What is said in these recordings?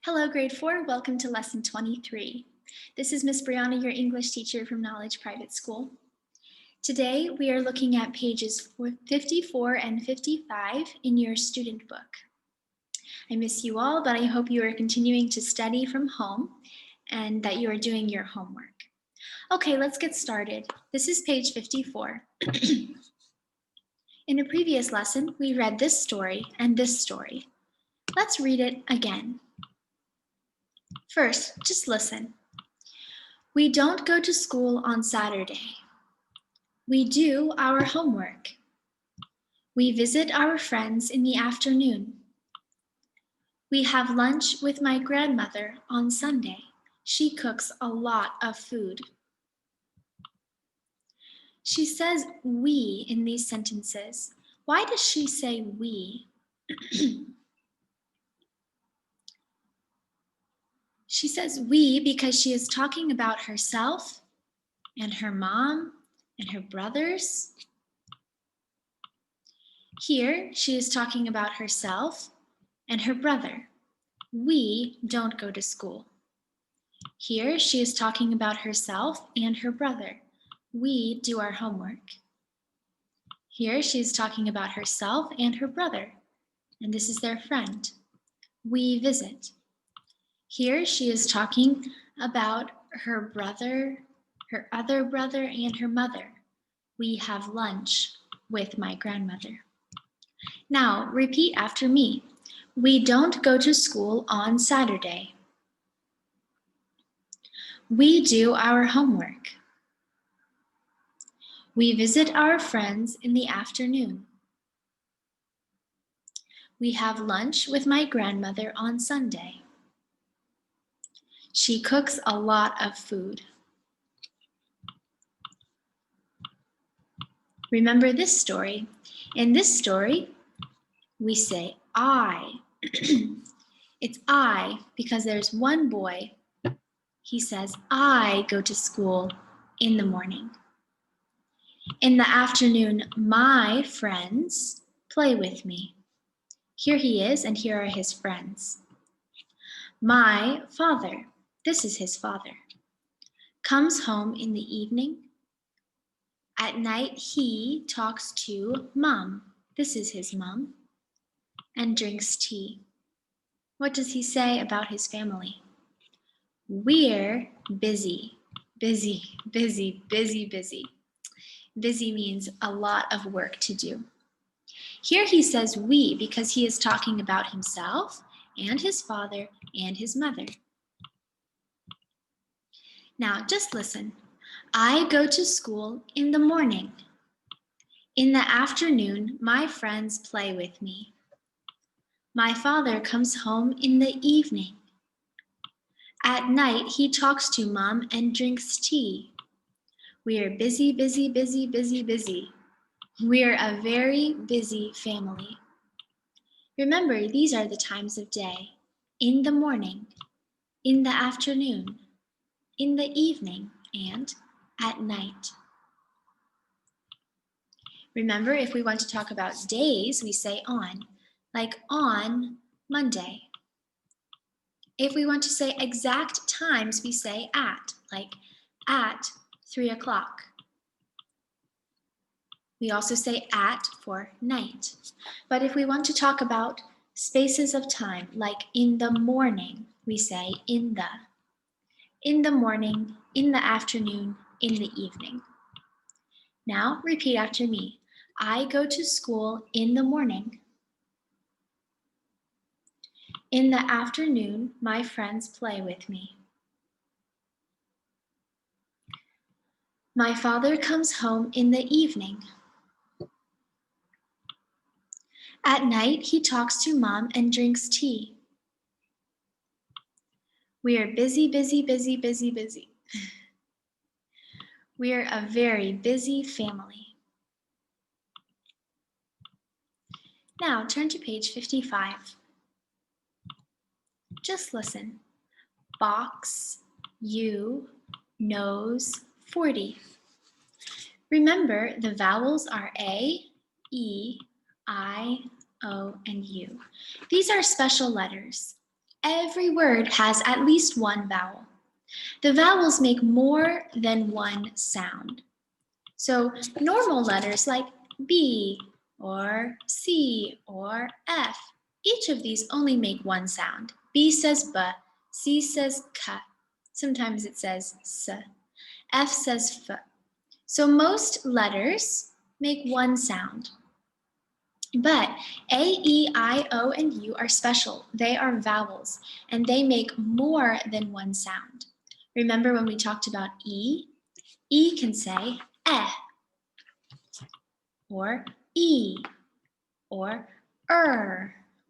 Hello, grade 4. Welcome to lesson 23. This is Miss Brianna, your English teacher from Knowledge Private School. Today, we are looking at pages 54 and 55 in your student book. I miss you all, but I hope you are continuing to study from home and that you are doing your homework. Okay, let's get started. This is page 54. In a previous lesson, we read this story and this story. Let's read it again. First, just listen. We don't go to school on Saturday. We do our homework. We visit our friends in the afternoon. We have lunch with my grandmother on Sunday. She cooks a lot of food. She says we in these sentences. Why does she say we? She says we because she is talking about herself and her mom and her brothers. Here, she is talking about herself and her brother. We don't go to school. Here, she is talking about herself and her brother. We do our homework. Here, she is talking about herself and her brother, and this is their friend. We visit. Here, she is talking about her brother, her other brother, and her mother. We have lunch with my grandmother. Now, repeat after me. We don't go to school on Saturday. We do our homework. We visit our friends in the afternoon. We have lunch with my grandmother on Sunday. She cooks a lot of food. Remember this story. In this story, we say I. It's I because there's one boy. He says, I go to school in the morning. In the afternoon, my friends play with me. Here he is, and here are his friends. My father, this is his father, comes home in the evening. At night, he talks to mom, this is his mom, and drinks tea. What does he say about his family? We're busy, busy, busy, busy, busy. Busy means a lot of work to do. Here he says we because he is talking about himself and his father and his mother. Now just listen. I go to school in the morning. In the afternoon, my friends play with me. My father comes home in the evening. At night, he talks to mom and drinks tea. We are busy, busy, busy, busy, busy. We are a very busy family. Remember, these are the times of day. In the morning, in the afternoon, in the evening, and at night. Remember, if we want to talk about days, we say on, like on Monday. If we want to say exact times, we say at, like at 3 o'clock. We also say at for night. But if we want to talk about spaces of time, like in the morning, we say in the morning, in the afternoon, in the evening. Now repeat after me. I go to school in the morning. In the afternoon, my friends play with me. My father comes home in the evening. At night, he talks to mom and drinks tea. We are busy, busy, busy, busy, busy. We are a very busy family. Now turn to page 55. Just listen. Box, you, nose, 40. Remember, the vowels are A, E, I, O, and U. These are special letters. Every word has at least one vowel. The vowels make more than one sound. So normal letters like B or C or F, each of these only make one sound. B says B, C says K, sometimes it says S, F says F. So most letters make one sound. But A, E, I, O, and U are special. They are vowels, and they make more than one sound. Remember when we talked about E? E can say eh, or E, or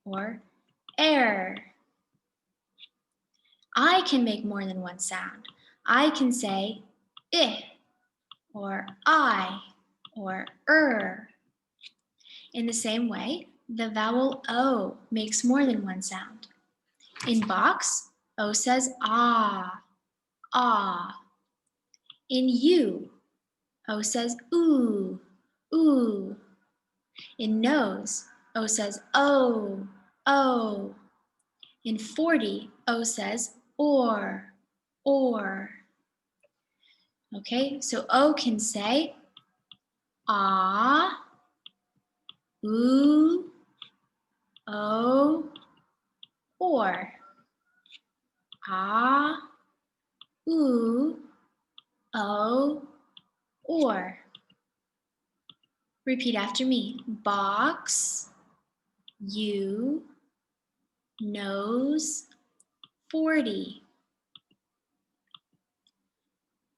or air. I can make more than one sound. I can say I, or I, or In the same way, the vowel O makes more than one sound. In box, O says ah, ah. In U, O says ooh, ooh. In nose, O says oh, oh. In 40, O says or. Okay, so O can say ah, ooh, oh, or. Ah, ooh, oh, or. Repeat after me. Box, U, nose, 40.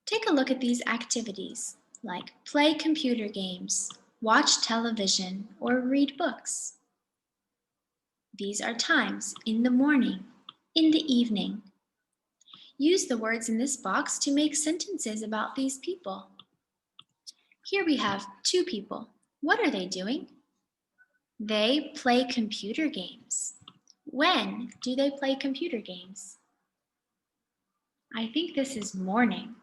Take a look at these activities, like play computer games, watch television, or read books. These are times in the morning, in the evening. Use the words in this box to make sentences about these people. Here we have two people. What are they doing? They play computer games. When do they play computer games? I think this is morning.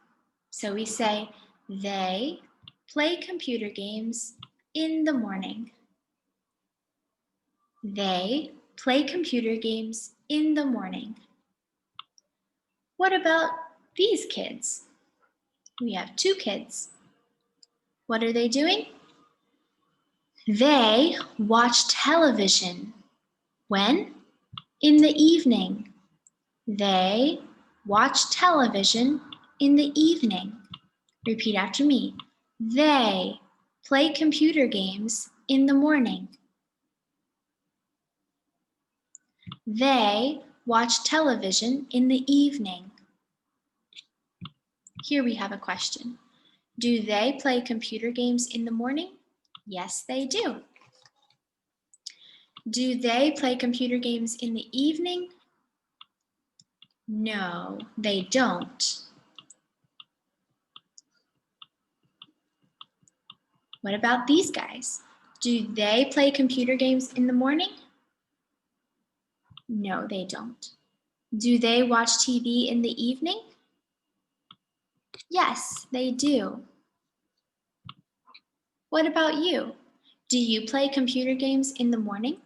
So we say they play computer games in the morning. They play computer games in the morning. What about these kids? We have two kids. What are they doing? They watch television. When? In the evening. They watch television in the evening. Repeat after me. They play computer games in the morning. They watch television in the evening. Here we have a question. Do they play computer games in the morning? Yes, they do. Do they play computer games in the evening? No, they don't. What about these guys? Do they play computer games in the morning? No, they don't. Do they watch TV in the evening? Yes, they do. What about you? Do you play computer games in the morning?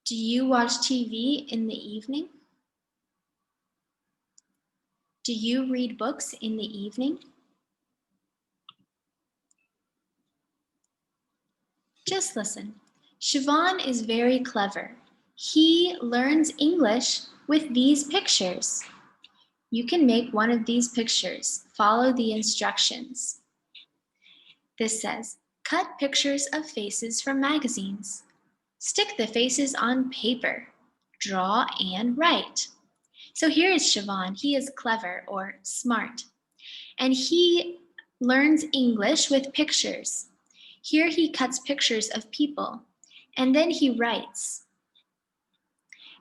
Do you watch TV in the evening? Do you read books in the evening? Just listen. Siobhan is very clever. He learns English with these pictures. You can make one of these pictures. Follow the instructions. This says, cut pictures of faces from magazines. Stick the faces on paper. Draw and write. So here is Siobhan. He is clever or smart. And he learns English with pictures. Here he cuts pictures of people. And then he writes.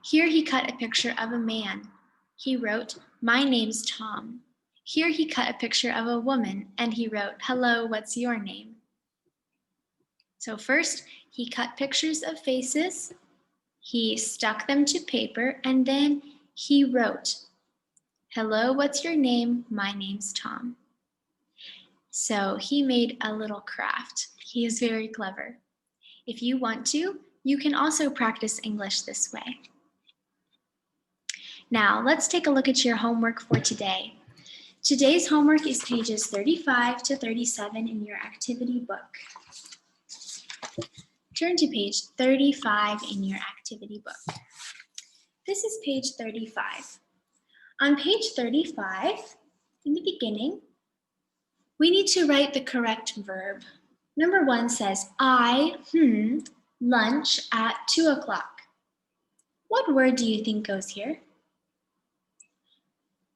Here he cut a picture of a man. He wrote, "My name's Tom." Here he cut a picture of a woman and he wrote, "Hello, what's your name?" So first, he cut pictures of faces, he stuck them to paper, and then he wrote, "Hello, what's your name? My name's Tom." So he made a little craft. He is very clever. If you want to, You can also practice English this way. Now, let's take a look at your homework for today. Today's homework is pages 35 to 37 in your activity book. Turn to page 35 in your activity book. This is page 35. On page 35, in the beginning, we need to write the correct verb. Number 1 says, I, lunch at 2 o'clock. What word do you think goes here?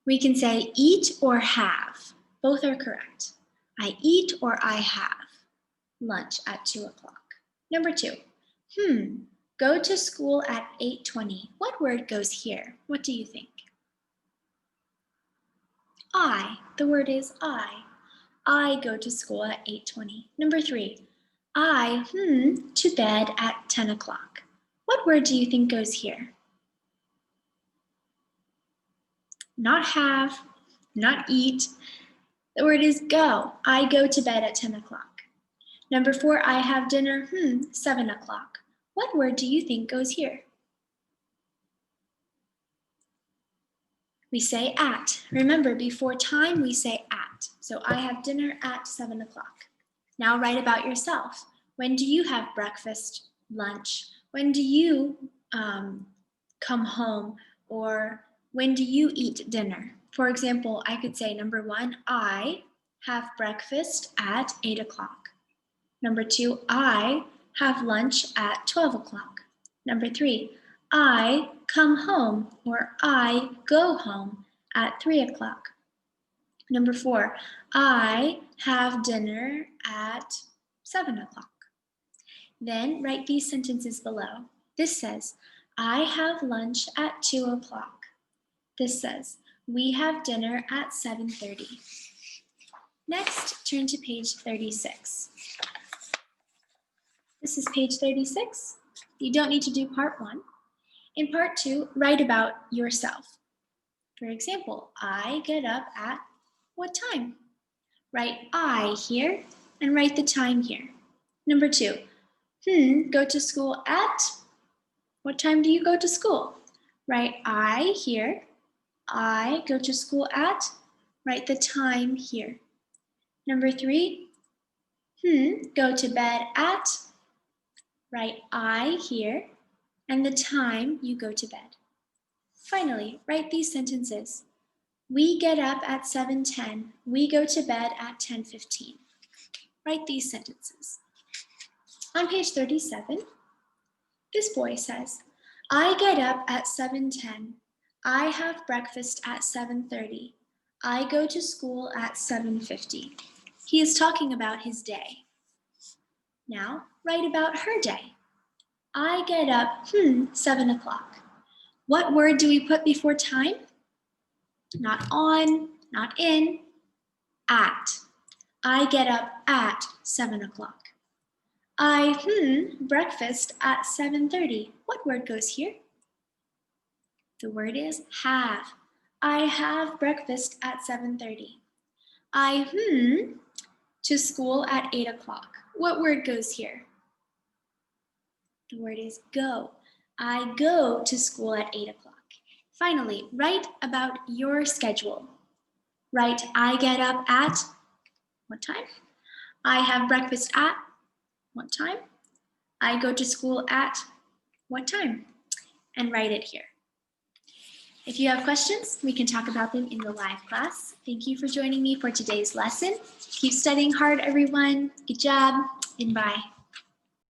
We can say eat or have. Both are correct. I eat or I have lunch at 2 o'clock. Number 2, go to school at 8:20. What word goes here? What do you think? I. The word is I. I go to school at 8:20. Number 3, I, to bed at 10 o'clock. What word do you think goes here? Not have, not eat. The word is go. I go to bed at 10 o'clock. Number 4, I have dinner, 7 o'clock. What word do you think goes here? We say at. Remember, before time, we say at. So I have dinner at 7 o'clock. Now write about yourself. When do you have breakfast, lunch? When do you come home? Or when do you eat dinner? For example, I could say, number 1, I have breakfast at 8 o'clock. Number 2, I have lunch at 12 o'clock. Number 3, I come home or I go home at 3 o'clock. Number 4, I have dinner at 7 o'clock. Then write these sentences below. This says, I have lunch at 2 o'clock. This says, we have dinner at 7:30. Next, turn to page 36. This is page 36. You don't need to do part 1. In part 2, write about yourself. For example, I get up at what time? Write I here and write the time here. Number 2, go to school at, what time do you go to school? Write I here, I go to school at, write the time here. Number 3, go to bed at, write I here, and the time you go to bed. Finally, write these sentences. We get up at 7:10. We go to bed at 10:15. Write these sentences. On page 37, this boy says, I get up at 7:10. I have breakfast at 7:30. I go to school at 7:50. He is talking about his day. Now, write about her day. I get up, 7 o'clock. What word do we put before time? Not on, not in, at. I get up at 7 o'clock. I, breakfast at 7:30. What word goes here? The word is have. I have breakfast at 7:30. I, to school at 8 o'clock. What word goes here? The word is go. I go to school at 8 o'clock. Finally, write about your schedule. Write, I get up at what time? I have breakfast at what time? I go to school at what time? And write it here. If you have questions, we can talk about them in the live class. Thank you for joining me for today's lesson. Keep studying hard, everyone. Good job, and bye.